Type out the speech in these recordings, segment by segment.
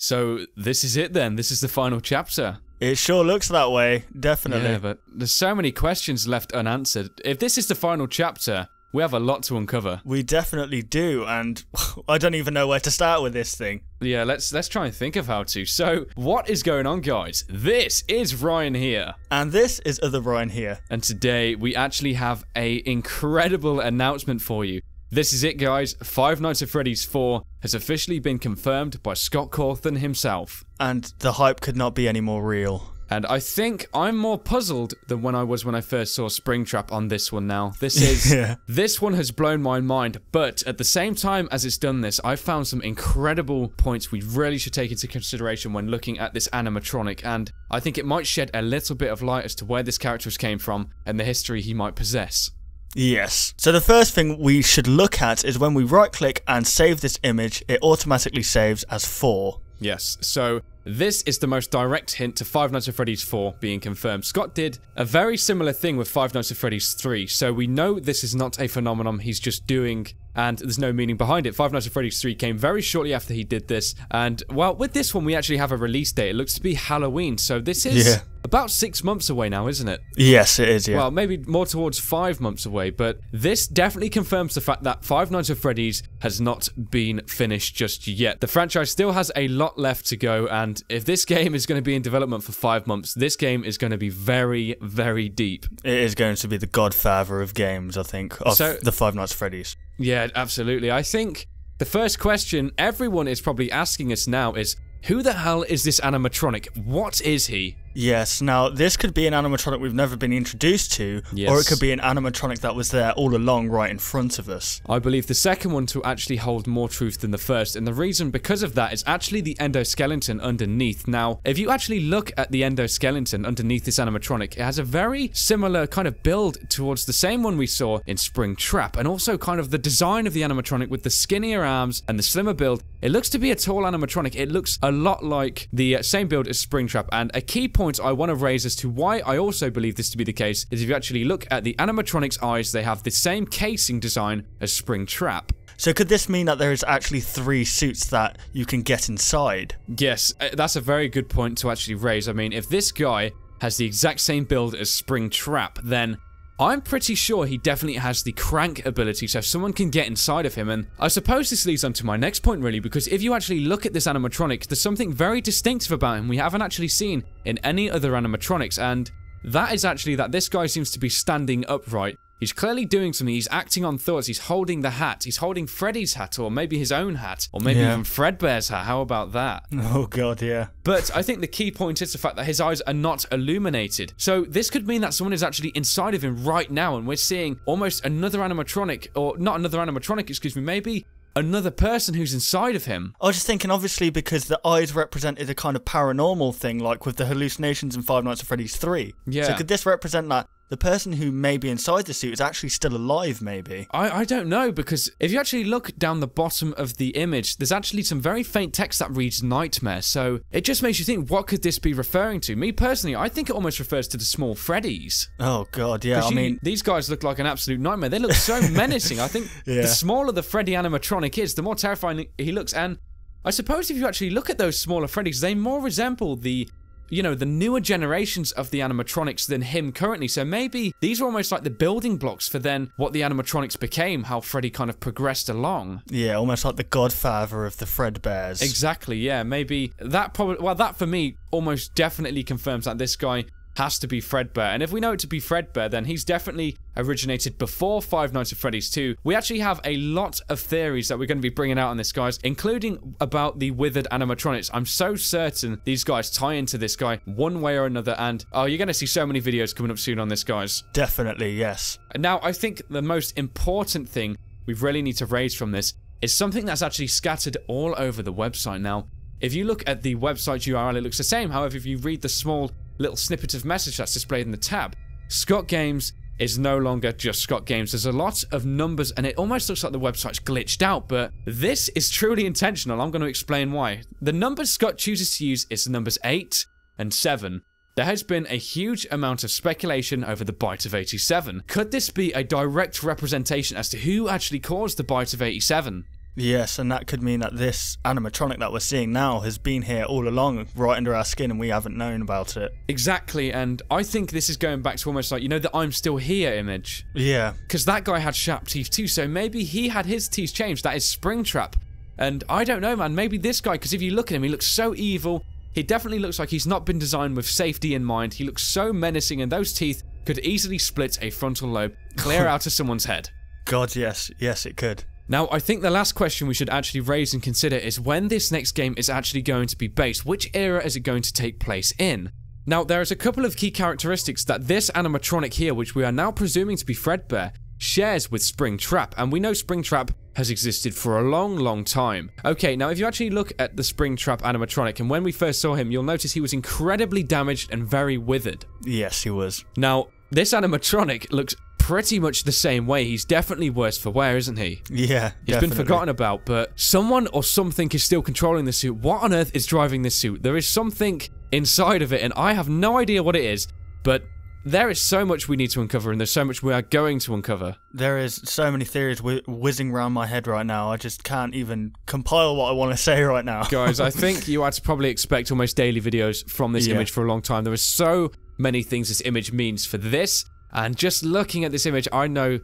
So this is it then. This is the final chapter. It sure looks that way, definitely. Yeah, but there's so many questions left unanswered. If this is the final chapter, we have a lot to uncover. We definitely do, and I don't even know where to start with this thing. Yeah, let's try and think of how to. So, what is going on, guys? This is Ryan here. And this is other Ryan here. And today, we actually have an incredible announcement for you. This is it, guys. Five Nights at Freddy's 4 has officially been confirmed by Scott Cawthon himself. And the hype could not be any more real. And I think I'm more puzzled than when I first saw Springtrap on this one now. This is... This one has blown my mind, but at the same time as it's done this, I've found some incredible points we really should take into consideration when looking at this animatronic, and I think it might shed a little bit of light as to where this character came from and the history he might possess. Yes. So the first thing we should look at is when we right click and save this image, it automatically saves as 4. Yes, so this is the most direct hint to Five Nights at Freddy's 4 being confirmed. Scott did a very similar thing with Five Nights at Freddy's 3, so we know this is not a phenomenon he's just doing, and there's no meaning behind it. Five Nights at Freddy's 3 came very shortly after he did this, and, well, with this one we actually have a release date. It looks to be Halloween, so this is about 6 months away now, isn't it? Yes, it is, yeah. Well, maybe more towards 5 months away, but this definitely confirms the fact that Five Nights at Freddy's has not been finished just yet. The franchise still has a lot left to go, and if this game is going to be in development for 5 months, this game is going to be very, very deep. It is going to be the godfather of games, I think, of the Five Nights at Freddy's. Yeah, absolutely. I think the first question everyone is probably asking us now is, who the hell is this animatronic? What is he? Yes, now this could be an animatronic we've never been introduced to, or it could be an animatronic that was there all along right in front of us. I believe the second one to actually hold more truth than the first, and the reason because of that is actually the endoskeleton underneath. Now, if you actually look at the endoskeleton underneath this animatronic, it has a very similar kind of build towards the same one we saw in Springtrap, and also kind of the design of the animatronic with the skinnier arms and the slimmer build. It looks to be a tall animatronic. It looks a lot like the same build as Springtrap, and a key point I want to raise as to why I also believe this to be the case is if you actually look at the animatronic's eyes, they have the same casing design as Springtrap. So could this mean that there is actually 3 suits that you can get inside? Yes, that's a very good point to actually raise. I mean, if this guy has the exact same build as Springtrap, then I'm pretty sure he definitely has the crank ability, so if someone can get inside of him. And I suppose this leads on to my next point, really, because if you actually look at this animatronic, there's something very distinctive about him we haven't actually seen in any other animatronics, and that is actually that this guy seems to be standing upright. He's clearly doing something. He's acting on thoughts. He's holding the hat. He's holding Freddy's hat, or maybe his own hat, or maybe even Fredbear's hat. How about that? Oh god, yeah. But I think the key point is the fact that his eyes are not illuminated. So this could mean that someone is actually inside of him right now, and we're seeing almost another animatronic, or not another animatronic, excuse me, maybe another person who's inside of him. I was just thinking, obviously, because the eyes represented a kind of paranormal thing, like with the hallucinations in Five Nights at Freddy's 3. Yeah. So could this represent that the person who may be inside the suit is actually still alive, maybe? I don't know, because if you actually look down the bottom of the image, there's actually some very faint text that reads Nightmare, so it just makes you think, what could this be referring to? Me, personally, I think it almost refers to the small Freddys. Oh, God, yeah, I mean... These guys look like an absolute nightmare. They look so menacing. I think the smaller the Freddy animatronic is, the more terrifying he looks, and I suppose if you actually look at those smaller Freddys, they more resemble the... you know, the newer generations of the animatronics than him currently. So maybe these are almost like the building blocks for then what the animatronics became, how Freddy kind of progressed along. Yeah, almost like the godfather of the Fredbears. Exactly, yeah. Maybe that probably, well, that for me almost definitely confirms that this guy has to be Fredbear. And if we know it to be Fredbear, then he's definitely originated before Five Nights at Freddy's 2. We actually have a lot of theories that we're going to be bringing out on this, guys, including about the withered animatronics. I'm so certain these guys tie into this guy one way or another, and oh, you're going to see so many videos coming up soon on this, guys. Definitely, yes. Now, I think the most important thing we really need to raise from this is something that's actually scattered all over the website now. If you look at the website URL, it looks the same. However, if you read the small little snippet of message that's displayed in the tab, Scott Games is no longer just Scott Games. There's a lot of numbers, and it almost looks like the website's glitched out, but this is truly intentional. I'm going to explain why. The numbers Scott chooses to use is the numbers 8 and 7. There has been a huge amount of speculation over the Bite of 87. Could this be a direct representation as to who actually caused the Bite of 87? Yes, and that could mean that this animatronic that we're seeing now has been here all along, right under our skin, and we haven't known about it. Exactly, and I think this is going back to almost like, you know, the I'm still here image. Yeah. Because that guy had sharp teeth too, so maybe he had his teeth changed. That is Springtrap. And I don't know, man, maybe this guy, because if you look at him, he looks so evil. He definitely looks like he's not been designed with safety in mind. He looks so menacing, and those teeth could easily split a frontal lobe clear out of someone's head. God, yes. Yes, it could. Now, I think the last question we should actually raise and consider is when this next game is actually going to be based. Which era is it going to take place in? Now, there is a couple of key characteristics that this animatronic here, which we are now presuming to be Fredbear, shares with Springtrap, and we know Springtrap has existed for a long, long time. Okay, now if you actually look at the Springtrap animatronic, and when we first saw him, you'll notice he was incredibly damaged and very withered. Yes, he was. Now, this animatronic looks pretty much the same way. He's definitely worse for wear, isn't he? Yeah, He's been forgotten about, but someone or something is still controlling the suit. What on earth is driving this suit? There is something inside of it, and I have no idea what it is, but there is so much we need to uncover, and there's so much we are going to uncover. There is so many theories whizzing around my head right now. I just can't even compile what I want to say right now. Guys, I think you had to probably expect almost daily videos from this image for a long time. There are so many things this image means for this, and just looking at this image, I know,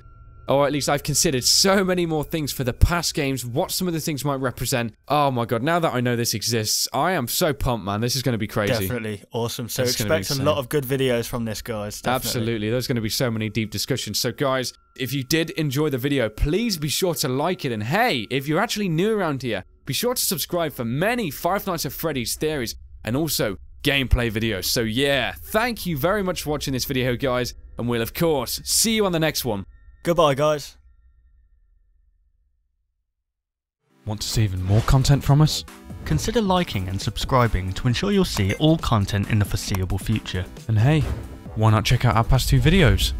or at least I've considered so many more things for the past games, what some of the things might represent. Oh my god, now that I know this exists, I am so pumped, man. This is going to be crazy. Definitely. Awesome. So expect a lot of good videos from this, guys. Definitely. Absolutely. There's going to be so many deep discussions. So guys, if you did enjoy the video, please be sure to like it. And hey, if you're actually new around here, be sure to subscribe for many Five Nights at Freddy's theories and also gameplay videos. So yeah, thank you very much for watching this video, guys. And we'll, of course, see you on the next one. Goodbye, guys. Want to see even more content from us? Consider liking and subscribing to ensure you'll see all content in the foreseeable future. And hey, why not check out our past 2 videos?